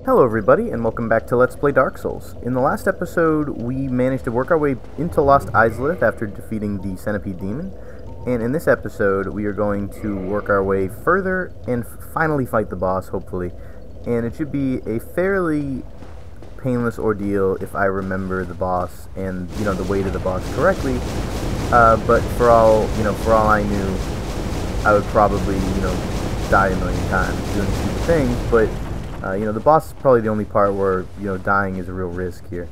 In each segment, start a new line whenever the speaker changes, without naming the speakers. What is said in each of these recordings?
Hello everybody, and welcome back to Let's Play Dark Souls. In the last episode, we managed to work our way into Lost Izalith after defeating the Centipede Demon, and in this episode, we are going to work our way further and finally fight the boss, hopefully. And it should be a fairly painless ordeal if I remember the boss and, the way to the boss correctly. But for all I knew, I would probably, die a million times doing stupid things, but the boss is probably the only part where, dying is a real risk here.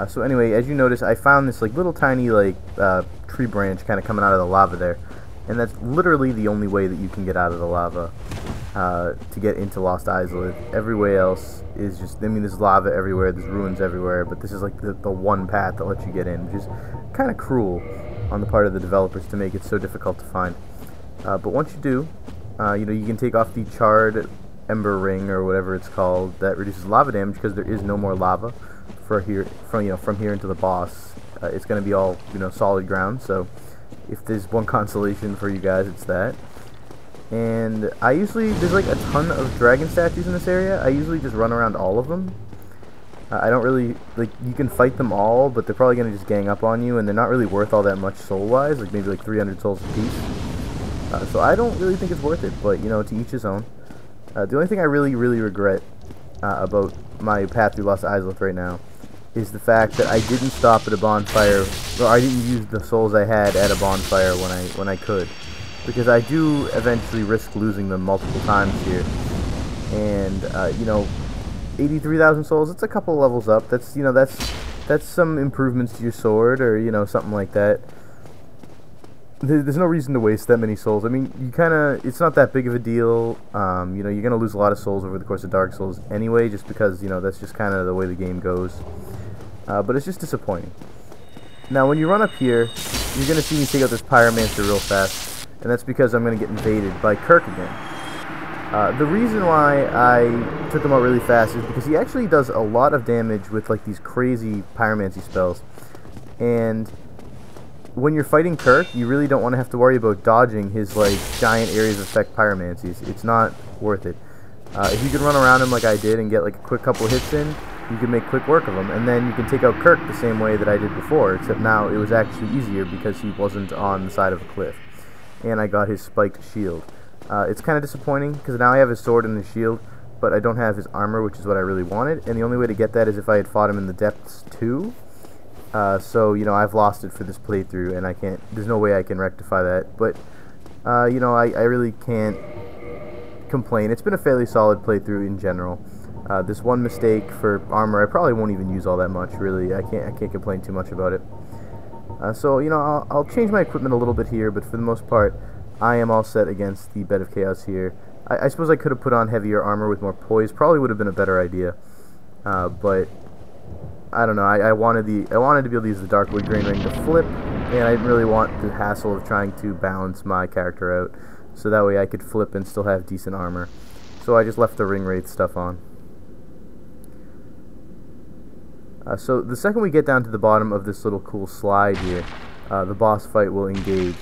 So anyway, as you notice, I found this little tiny tree branch kind of coming out of the lava there, and that's literally the only way that you can get out of the lava to get into Lost Izalith. Everywhere else is just, there's lava everywhere, there's ruins everywhere, but this is the one path that lets you get in, which is kind of cruel on the part of the developers to make it so difficult to find. But once you do, you can take off the charred ember ring or whatever it's called that reduces lava damage, because there is no more lava from here into the boss. It's going to be all solid ground. So if there's one consolation for you guys, it's that. And there's a ton of dragon statues in this area. I usually just run around all of them. I don't really you can fight them all, but they're probably going to just gang up on you, and they're not really worth all that much soul wise, maybe 300 souls a piece. So I don't really think it's worth it, but to each his own. The only thing I really regret about my path through Lost Izalith right now is the fact that I didn't stop at a bonfire, or I didn't use the souls I had at a bonfire when I could, because I do eventually risk losing them multiple times here. And 83,000 souls, it's a couple levels up. That's that's some improvements to your sword, or something like that. There's no reason to waste that many souls. I mean, it's not that big of a deal. You're going to lose a lot of souls over the course of Dark Souls anyway, just because, that's just kind of the way the game goes. But it's just disappointing. Now, when you run up here, you're going to see me take out this Pyromancer real fast, and that's because I'm going to get invaded by Kirk again. The reason why I took him out really fast is because he actually does a lot of damage with, these crazy Pyromancy spells. And when you're fighting Kirk, you really don't want to have to worry about dodging his giant areas of effect pyromancies. It's not worth it. If you can run around him like I did and get a quick couple hits in, you can make quick work of him, and then you can take out Kirk the same way that I did before, except now it was actually easier because he wasn't on the side of a cliff, and I got his spiked shield. It's kind of disappointing because now I have his sword and his shield, but I don't have his armor, which is what I really wanted, and the only way to get that is if I had fought him in the depths too. So, I've lost it for this playthrough, and there's no way I can rectify that, but, I really can't complain. It's been a fairly solid playthrough in general. This one mistake for armor, I probably won't even use all that much, really. I can't complain too much about it. So, I'll change my equipment a little bit here, but for the most part, I am all set against the Bed of Chaos here. I suppose I could have put on heavier armor with more poise, probably would have been a better idea, but I don't know, I wanted to be able to use the Darkwood Grain Ring to flip, and I didn't really want the hassle of trying to balance my character out, so that way I could flip and still have decent armor. So I just left the Ring Wraith stuff on. So the second we get down to the bottom of this little cool slide here, the boss fight will engage.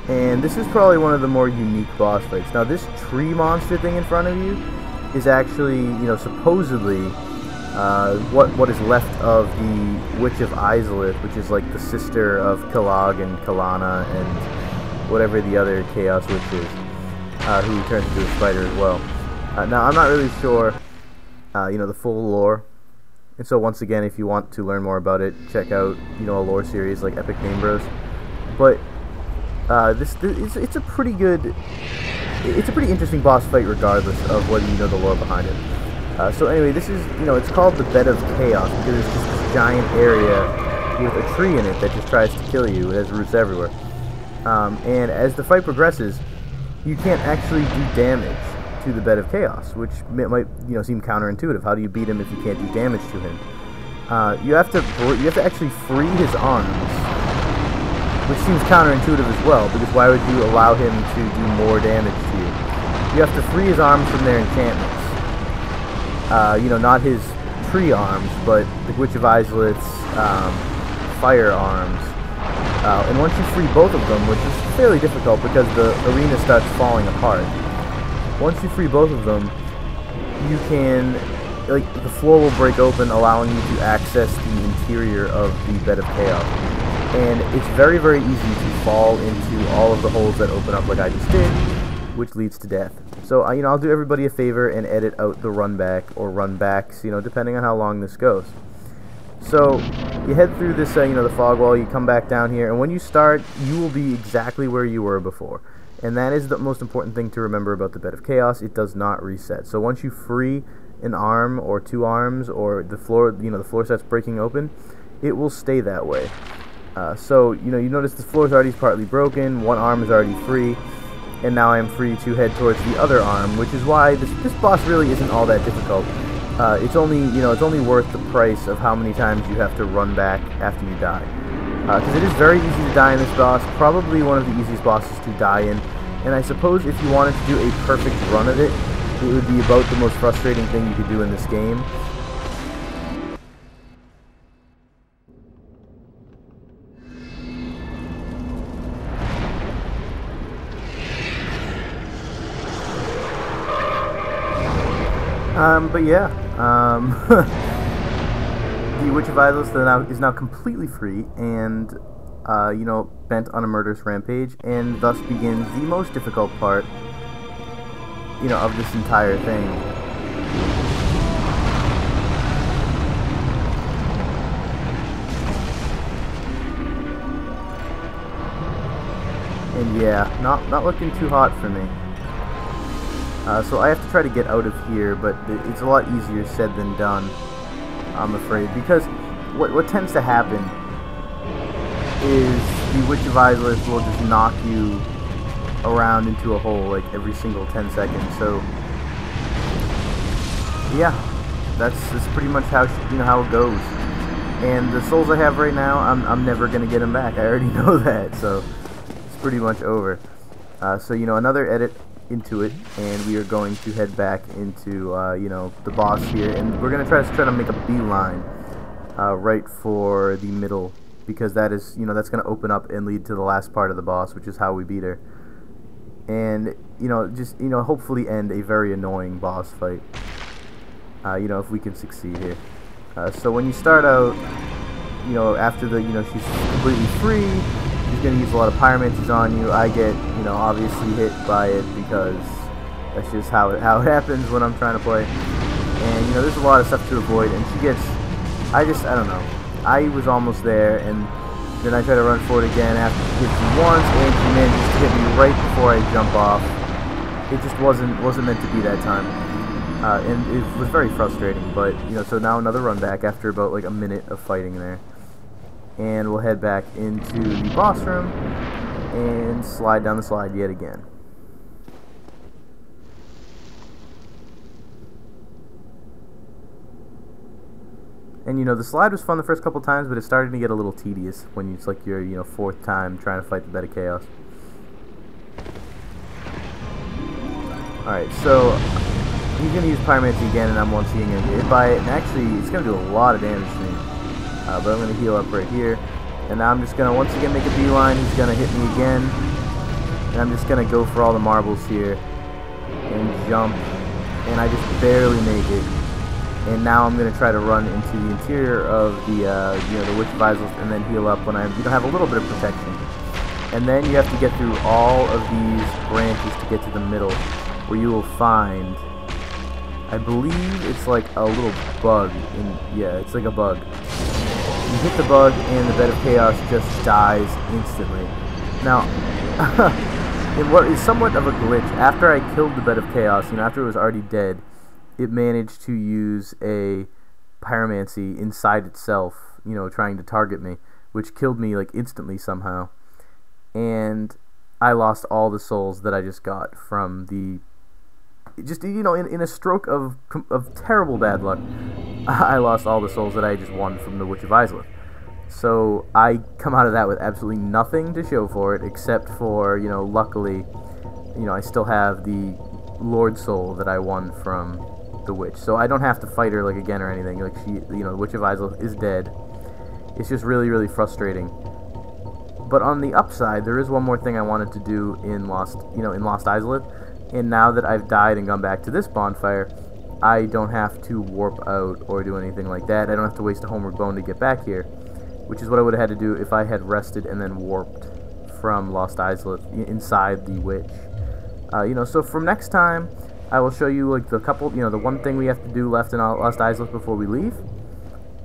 And this is probably one of the more unique boss fights. Now this tree monster thing in front of you is actually, supposedly what is left of the Witch of Izalith, which is the sister of Killag and Kalana and whatever the other Chaos Witch is, who turns into a spider as well. Now, I'm not really sure, the full lore, and so once again, if you want to learn more about it, check out, a lore series like Epic Name Bros. But it's a pretty good. It's a pretty interesting boss fight regardless of whether you know the lore behind it. So anyway, this is, it's called the Bed of Chaos because it's just this giant area with a tree in it that just tries to kill you. It has roots everywhere. And as the fight progresses, you can't actually do damage to the Bed of Chaos, which might, seem counterintuitive. How do you beat him if you can't do damage to him? You have to actually free his arms, which seems counterintuitive as well, because why would you allow him to do more damage to you? You have to free his arms from their enchantments. Not his tree arms, but the Witch of Izalith's fire arms. And once you free both of them, which is fairly difficult because the arena starts falling apart, once you free both of them, you can, like, the floor will break open, allowing you to access the interior of the Bed of Chaos. And it's very, very easy to fall into all of the holes that open up like I just did, which leads to death. So, I'll do everybody a favor and edit out the run back or run backs, depending on how long this goes. So, you head through this, the fog wall, you come back down here, and when you start, you will be exactly where you were before. And that is the most important thing to remember about the Bed of Chaos. It does not reset. So once you free an arm or two arms, or the floor, the floor starts breaking open, it will stay that way. So, you notice the floor is already partly broken, one arm is already free, and now I am free to head towards the other arm, which is why this boss really isn't all that difficult. It's only, it's only worth the price of how many times you have to run back after you die. Because it is very easy to die in this boss, probably one of the easiest bosses to die in, and I suppose if you wanted to do a perfect run of it, it would be about the most frustrating thing you could do in this game. But yeah, the Witch of Izalith is now completely free and, bent on a murderous rampage, and thus begins the most difficult part, of this entire thing. And yeah, not looking too hot for me. So I have to try to get out of here, but it's a lot easier said than done, I'm afraid, because what tends to happen is the Witch of Izalith will just knock you around into a hole like every single 10 seconds. So yeah, that's pretty much how how it goes. And the souls I have right now, I'm never gonna get them back. I already know that, so it's pretty much over. So another edit into it, and we are going to head back into the boss here, and we're gonna try to make a beeline right for the middle, because that is that's gonna open up and lead to the last part of the boss, which is how we beat her, and just hopefully end a very annoying boss fight. If we can succeed here. So when you start out, after she's completely free, she's going to use a lot of pyromancies on you. I get, obviously hit by it, because that's just how it happens when I'm trying to play. And, there's a lot of stuff to avoid, and she gets, I don't know. I was almost there, and then I try to run forward again after she hits me once, and she manages to hit me right before I jump off. It just wasn't meant to be that time. And it was very frustrating, but, so now another run back after about like a minute of fighting there. And we'll head back into the boss room and slide down the slide yet again. And the slide was fun the first couple times, but it's starting to get a little tedious when it's like your fourth time trying to fight the Bed of Chaos. Alright, so he's going to use Pyromancy again, and I'm once again going to get hit by it, and actually it's going to do a lot of damage to me. But I'm going to heal up right here, and now I'm just going to once again make a beeline. He's going to hit me again, and I'm just going to go for all the marbles here and jump, and I just barely make it. And now I'm going to try to run into the interior of the the Witch of Izalith, and then heal up when I have a little bit of protection. And then you have to get through all of these branches to get to the middle, where you will find, I believe it's like a little bug. Yeah, it's like a bug. You hit the bug, and the Bed of Chaos just dies instantly. Now, in what is somewhat of a glitch, after I killed the Bed of Chaos, after it was already dead, it managed to use a pyromancy inside itself, trying to target me, which killed me like instantly somehow. And I lost all the souls that I just got from the, in a stroke of terrible bad luck, I lost all the souls that I just won from the Witch of Izalith. So I come out of that with absolutely nothing to show for it, except for, luckily, I still have the Lord Soul that I won from the Witch. So I don't have to fight her, like, again or anything. Like, she, the Witch of Izalith is dead. It's just really, really frustrating. But on the upside, there is one more thing I wanted to do in Lost Izalith, And now that I've died and gone back to this bonfire, I don't have to warp out or do anything like that. I don't have to waste a homeward bone to get back here, which is what I would have had to do if I had rested and then warped from Lost Islet inside the witch. So from next time, I will show you like the one thing we have to do left in Lost Islet before we leave.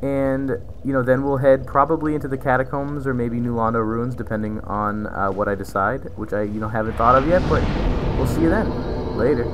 And, then we'll head probably into the catacombs or maybe New Londo ruins, depending on what I decide, which I, haven't thought of yet, but we'll see you then. Later.